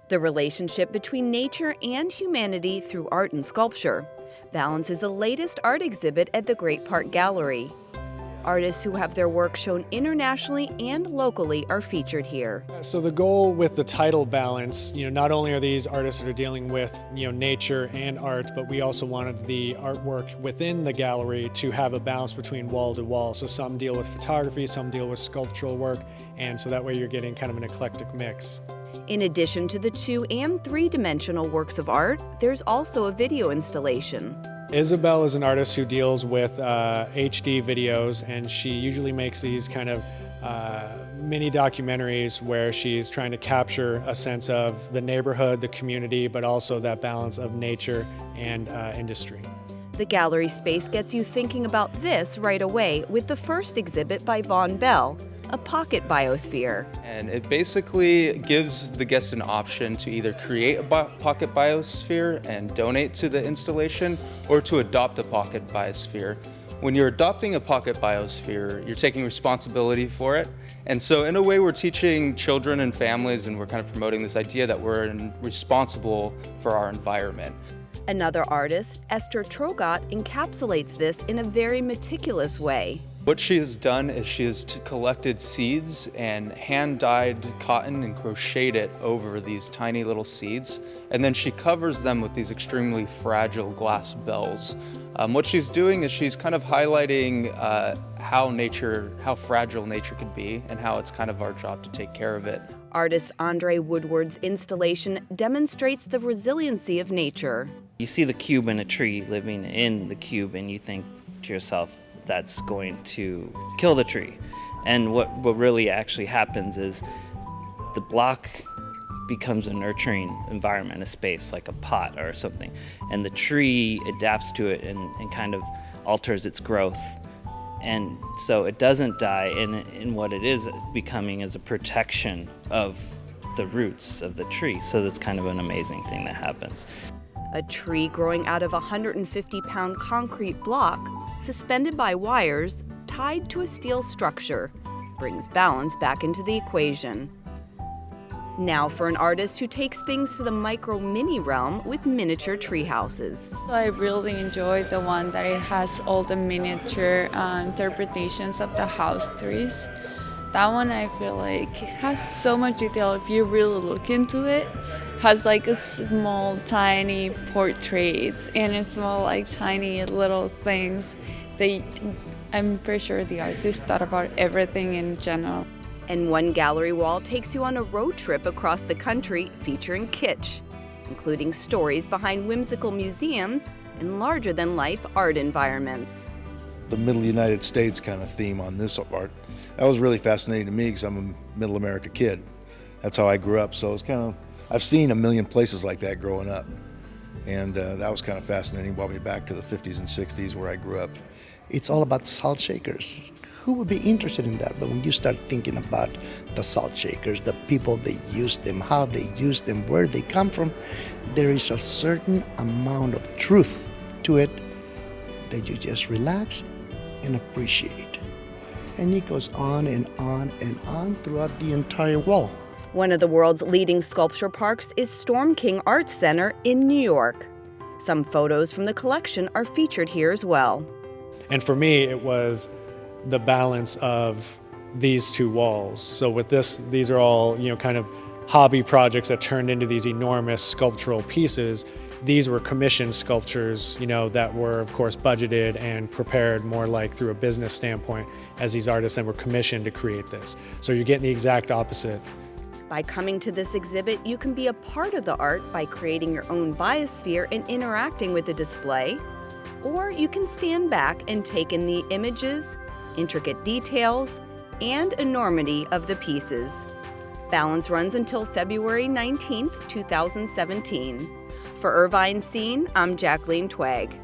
The relationship between nature and humanity through art and sculpture. Balance is the latest art exhibit at the Great Park Gallery. Artists who have their work shown internationally and locally are featured here. So the goal with the title Balance, not only are these artists that are dealing with, nature and art, but we also wanted the artwork within the gallery to have a balance between wall to wall. So some deal with photography, some deal with sculptural work, and so that way you're getting kind of an eclectic mix. In addition to the 2- and 3-dimensional works of art, there's also a video installation. Isabel is an artist who deals with HD videos, and she usually makes these kind of mini documentaries where she's trying to capture a sense of the neighborhood, the community, but also that balance of nature and industry. The gallery space gets you thinking about this right away with the first exhibit by Vaughn Bell, a pocket biosphere. And it basically gives the guest an option to either create a pocket biosphere and donate to the installation, or to adopt a pocket biosphere. When you're adopting a pocket biosphere, you're taking responsibility for it. And so in a way, we're teaching children and families, and we're kind of promoting this idea that we're responsible for our environment. Another artist, Esther Trogot, encapsulates this in a very meticulous way. What she has done is she has collected seeds and hand-dyed cotton and crocheted it over these tiny little seeds, and then she covers them with these extremely fragile glass bells. What she's doing is she's kind of highlighting how fragile nature could be, and how it's kind of our job to take care of it. Artist Andre Woodward's installation demonstrates the resiliency of nature. You see the cube in a tree living in the cube, and you think to yourself, that's going to kill the tree. And what really actually happens is the block becomes a nurturing environment, a space like a pot or something. And the tree adapts to it and kind of alters its growth. And so it doesn't die, and what it is becoming is a protection of the roots of the tree. So that's kind of an amazing thing that happens. A tree growing out of a 150-pound concrete block, suspended by wires, tied to a steel structure, brings balance back into the equation. Now for an artist who takes things to the micro-mini realm with miniature tree houses. I really enjoyed the one that it has all the miniature interpretations of the house trees. That one I feel like has so much detail if you really look into it. Has like a small tiny portraits and small like tiny little things. I'm pretty sure the artist thought about everything in general. And one gallery wall takes you on a road trip across the country featuring kitsch, including stories behind whimsical museums and larger-than-life art environments. The Middle United States kind of theme on this art, that was really fascinating to me because I'm a Middle America kid. That's how I grew up, so it's kind of, I've seen a million places like that growing up. And that was kind of fascinating, brought me back to the 50s and 60s where I grew up. It's all about salt shakers. Who would be interested in that? But when you start thinking about the salt shakers, the people that use them, how they use them, where they come from, there is a certain amount of truth to it that you just relax and appreciate. And it goes on and on and on throughout the entire wall. One of the world's leading sculpture parks is Storm King Arts Center in New York. Some photos from the collection are featured here as well. And for me, it was the balance of these two walls. So with this, these are all, kind of hobby projects that turned into these enormous sculptural pieces. These were commissioned sculptures, that were of course budgeted and prepared more like through a business standpoint, as these artists then were commissioned to create this. So you're getting the exact opposite. By coming to this exhibit, you can be a part of the art by creating your own biosphere and interacting with the display, or you can stand back and take in the images, intricate details, and enormity of the pieces. Balance runs until February 19th, 2017. For Irvine Scene, I'm Jacqueline Twag.